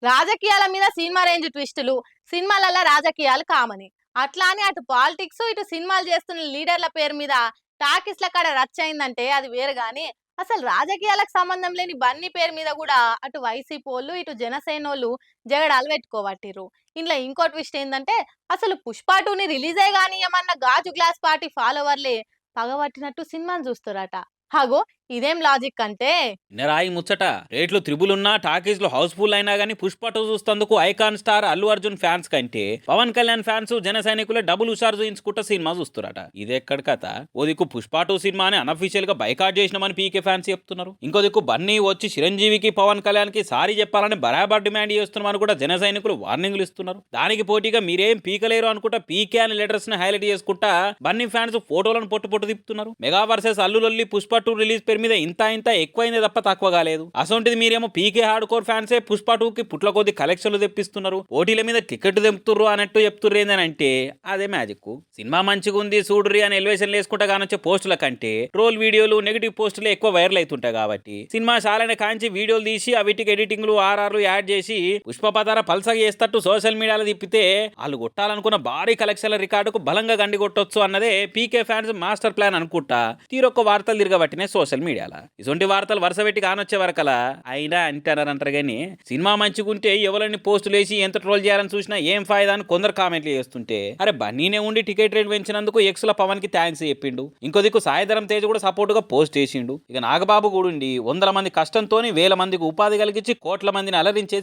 రాజకీయాల మీద cinema range ట్విస్టులు, సినిమాలల్ల రాజకీయాలు కామని. అట్లా అని అటు పాలిటిక్స్, ఇటు సినిమాలు చేస్తున్న లీడర్ల పేరు మీద టాకీస్ల కాడ రచ్చ అయిందంటే అది వేరు గాని, అసలు రాజకీయాలకు సంబంధం లేని బన్నీ పేరు మీద కూడా అటు వైసీపోళ్ళు, ఇటు జనసేనోళ్ళు జగడాలు పెట్టుకోబట్టిర్రు. ఇంట్లో ఇంకో ట్విస్ట్ ఏందంటే, అసలు పుష్ప 2ని రిలీజే గానియమన్న గాజు గ్లాస్ పార్టీ ఫాలోవర్లే పగబట్టినట్టు సినిమాని చూస్తురట. హగో ఇదేం లాజిక్ అంటే, నిరాయి ముచ్చట రేట్లు త్రిబులున్నా టాకీస్లో హౌస్ఫుల్ అయినా గానీ పుష్ప 2 చూస్తందుకు icon star Allu Arjun fans కంటే పవన్ కళ్యాణ్ ఫ్యాన్స్ జన సైనికులే డబుల్ హుషారు చూయించుకుంటా సినిమా చూస్తురట. ఇదెక్కడ కథ? ఓ దిక్కు పుష్ప 2 సినిమాని అనఫీషియల్ గా బైకాట్ చేసినామని పీకే ఫ్యాన్స్ చెప్తున్నారు. ఇంకో దిక్కు బన్నీ వచ్చి చిరంజీవికి పవన్ కళ్యాణ్ కి సారీ చెప్పాలని బరాబర్ డిమాండ్ చేస్తున్నామని కూడా జన సైనికులు వార్నింగ్లు ఇస్తున్నారు. దానికి పోటీగా మీరేం పీకలేరు అనుకుంటా పీకే అని లెటర్స్ ని హైలైట్ చేసుకుంటా బన్నీ ఫ్యాన్స్ ఫోటోలను పొట్టు పొట్టు తిప్పుతున్నారు. మెగా వర్సెస్ అల్లులొల్లి పుష్ప 2 రిలీజ్ పేరు మీద ఇంత ఎక్కువైంది తప్ప తక్కువ కాలేదు. అసొంటిది మీరేమో పీకే హార్డ్ కోర్ ఫ్యాన్సే పుష్ప 2కి పుట్ల కొద్ది కలెక్షన్లు తెప్పిస్తున్నారు, ఓటీల మీద టికెట్ తెంపుతుర్రు అన్నట్టు చెప్తుర్రు. ఏంటంటే అదే మ్యాజిక్. సినిమా మంచిగా ఉంది చూడుర్రి అని ఎలివేషన్ వేసుకుంటా కానొచ్చే పోస్టుల కంటే ట్రోల్ వీడియోలు, నెగిటివ్ పోస్టులు ఎక్కువ వైరల్ అవుతుంటాయి. కాబట్టి సినిమా చాలానే కాంచి వీడియోలు తీసి అవిటికి ఎడిటింగ్లు ఆర్ఆర్లు యాడ్ చేసి పుష్ప పతార పల్సగా చేస్తట్టు సోషల్ మీడియాలో తిప్పితే వాళ్ళు కొట్టాలనుకున్న భారీ కలెక్షన్ల రికార్డుకు బలంగా గండి కొట్టొచ్చు అన్నదే పీకే ఫ్యాన్స్ మాస్టర్ ప్లాన్ అనుకుంటా తీరొక్క వార్తలు తిరగబట్టినాయి సోషల్ మీడియాలో. ఇటువంటి వార్తలు వరుస పెట్టి కానొచ్చే వరకలా అయినా అంటారంటారు కానీ సినిమా మంచిగుంటే ఎవరిని పోస్టులు వేసి ఎంత ట్రోల్ చేయాలని చూసినా ఏం ఫాయిదా అని కొందరు కామెంట్లు చేస్తుంటే, అరే బన్నీనే ఉండి టికెట్ రేట్ పెంచినందుకు ఎక్స్ల పవన్ కి థ్యాంక్స్ చెప్పిండు. ఇంకో దిక్కు సాయిధరం తేజ్ కూడా సపోర్ట్ గా పోస్ట్ చేసిండు. ఇక నాగబాబు కూడా ఉండి 100 మంది కష్టంతోని 1000 మందికి ఉపాధి కలిగించి కోట్ల మందిని అలరించే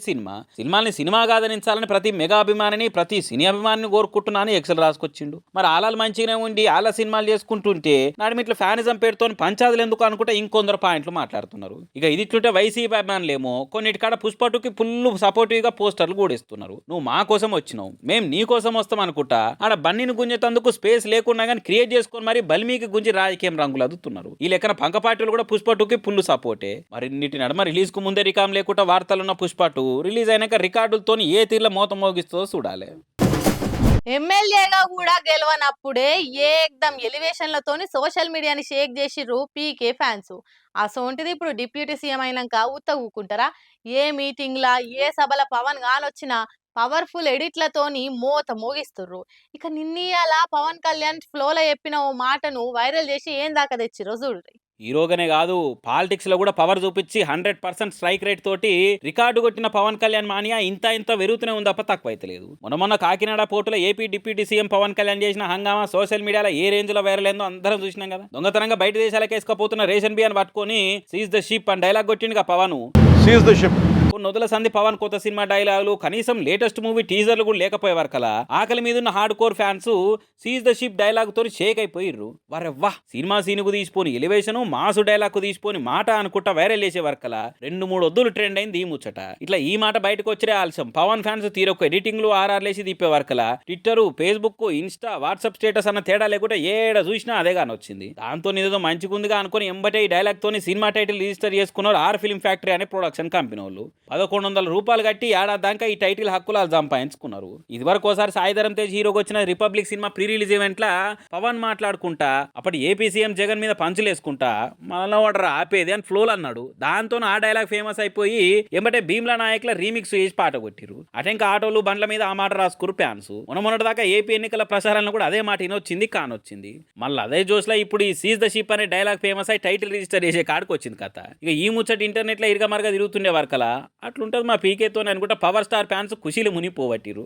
సినిమాని సినిమా కాదనించాలని ప్రతి మెగా అభిమానిని, ప్రతి సినీ అభిమానిని కోరుకుంటున్నా అని ఎక్సల్ రాసుకొచ్చిండు. మరి ఆలాలు మంచిగానే ఉండి ఆల సినిమాలు చేసుకుంటుంటే నడిమిట్ల ఫ్యానిజం పేరుతో పంచాదులు ఎందుకు అనుకుంటే ఇంకొందరు పాయింట్లు మాట్లాడుతున్నారు. ఇక ఇది ఇట్లుంటే వైసీపీ అభిమానులేమో కొన్నిటికాడ పుష్ప 2కి ఫుల్ సపోర్టివ్ గా పోస్టర్లు కూడా ఇస్తున్నారు. నువ్వు మా కోసం వచ్చినావు, మేము నీ కోసం వస్తాం అనుకుంటా ఆడ బన్నీని గుంజేతందుకు స్పేస్ లేకున్నా కానీ క్రియేట్ చేసుకొని మరి బల్మీకి గుంజి రాజకీయం రంగులు అదుతున్నారు. ఈ లెక్కన పంక పార్టీలు కూడా పుష్ప 2కి ఫుల్ సపోర్టే. మరి నీటి నడమ రిలీజ్ కు ముందే రికామ్ లేకుండా వార్తలున్న పుష్ప 2 రిలీజ్ అయినాక రికార్డులతో ఏ తీర్ల మోతం మోగిస్తుందో చూడాలి. ఎమ్మెల్యేగా కూడా గెలవనప్పుడే ఏకదం ఎలివేషన్లతోని సోషల్ మీడియాని షేక్ చేసిర్రు పీకే ఫ్యాన్స్. అసోంటిది ఇప్పుడు డిప్యూటీ సీఎం అయినాక ఉత్త ఊకుంటారా? ఏ మీటింగ్లా, ఏ సభల పవన్ గానొచ్చినా పవర్ఫుల్ ఎడిట్లతోని మోత మోగిస్తుర్రు. ఇక నిన్నీయాల పవన్ కళ్యాణ్ ఫ్లోలో చెప్పిన ఓ మాటను వైరల్ చేసి ఏం దాకా తెచ్చిరో చూడ్రి. హీరోగానే కాదు పాలిటిక్స్ లో కూడా పవర్ చూపించి 100% స్ట్రైక్ రేట్ తోటి రికార్డు కొట్టిన పవన్ కళ్యాణ్ మానియా ఇంత వెరుగుతూనే ఉంది తప్ప తక్కువ అయితే లేదు. మొన్న కాకినాడ పోర్టులో AP deputy CM Pawan Kalyan చేసిన హంగామా సోషల్ మీడియాలో ఏ రేంజ్ లో వైరల్ అయిందో అందరం చూసినాం కదా. దొంగతనంగా బయట దేశాలకు వేసుకపోతున్న రేషన్ బియ్యాన్ని పట్టుకొని సీజ్ ద షిప్ అని డైలాగ్ కొట్టిండు పవన్. సీజ్ ద షిప్ నొదల సంధి పవన్ కొత్త సినిమా డైలాగులు, కనీసం లేటెస్ట్ మూవీ టీజర్లు కూడా లేకపోయేవారు కల ఆకలి మీద ఉన్న hard core fans seize the ship dialogue తోని షేక్ అయిపోయిర్రు. వరెవ్వా సినిమా సీనుకు తీసిపోని ఎలివేషన్, మాసు డైలాగ్ తీసిపోని మాట అనుకుంటా వైరల్ చేసేవారు కల 2-3 వద్దులు ట్రెండ్ అయింది ఈ ముచ్చట. ఇట్లా ఈ మాట బయటకు వచ్చే ఆలస్యం పవన్ ఫ్యాన్స్ తీరొక్క ఎడిటింగ్లు ఆర్ఆర్లేసి తిప్పేవారు కల Twitter, Facebook, Insta, WhatsApp status అన్న తేడా లేకుండా ఏడ చూసినా అదే కానీ వచ్చింది. దాంతో ఏదో మంచిగుందిగా అనుకుని ఎంబటే ఈ డైలాగ్ తోని సినిమా టైటిల్ రిజిస్టర్ చేసుకున్నారు ఆర్ ఫిల్మ్ ఫ్యాక్టరీ అనే ప్రొడక్షన్ కంపెనీ వాళ్ళు. 1100 రూపాయలు కట్టి ఏడాది దాకా ఈ టైటిల్ హక్కులు సంపాదించుకున్నారు. ఇదివరకు ఒకసారి సాయిధరం తేజ్ హీరోకి వచ్చిన republic cinema pre release event లా పవన్ మాట్లాడుకుంటా అప్పటి ఏపీ సీఎం జగన్ మీద పంచులేసుకుంటా మళ్ళీ వాడరా ఆపేది అని ఫ్లోల్ అన్నాడు. దాంతో ఆ డైలాగ్ ఫేమస్ అయిపోయి ఎంబటే భీమ్లా నాయకుల రీమిక్స్ చేసి పాట కొట్టిరు. అటెంక ఆటోలు బండ్ల మీద ఆ మాట రాసుకురు ఫ్యాన్స్. మొన్నటి దాకా ఏపీ ఎన్నికల ప్రచారాలను కూడా అదే మాట వినొచ్చింది కానొచ్చింది. మళ్ళీ అదే జోస్లో ఇప్పుడు ఈ సీజ్ ద షిప్ అనే డైలాగ్ ఫేమస్ అయి టైటిల్ రిజిస్టర్ చేసే కాడికి వచ్చింది కథ. ఇక ఈ ముచ్చట ఇంటర్నెట్ లో ఇరగమరగా తిరుగుతుండే వరకలా అట్లుంటది మా పీకేతో అనుకుంటా పవర్ స్టార్ ఫ్యాన్స్ ఖుషీలు మునిపోవట్టిరు.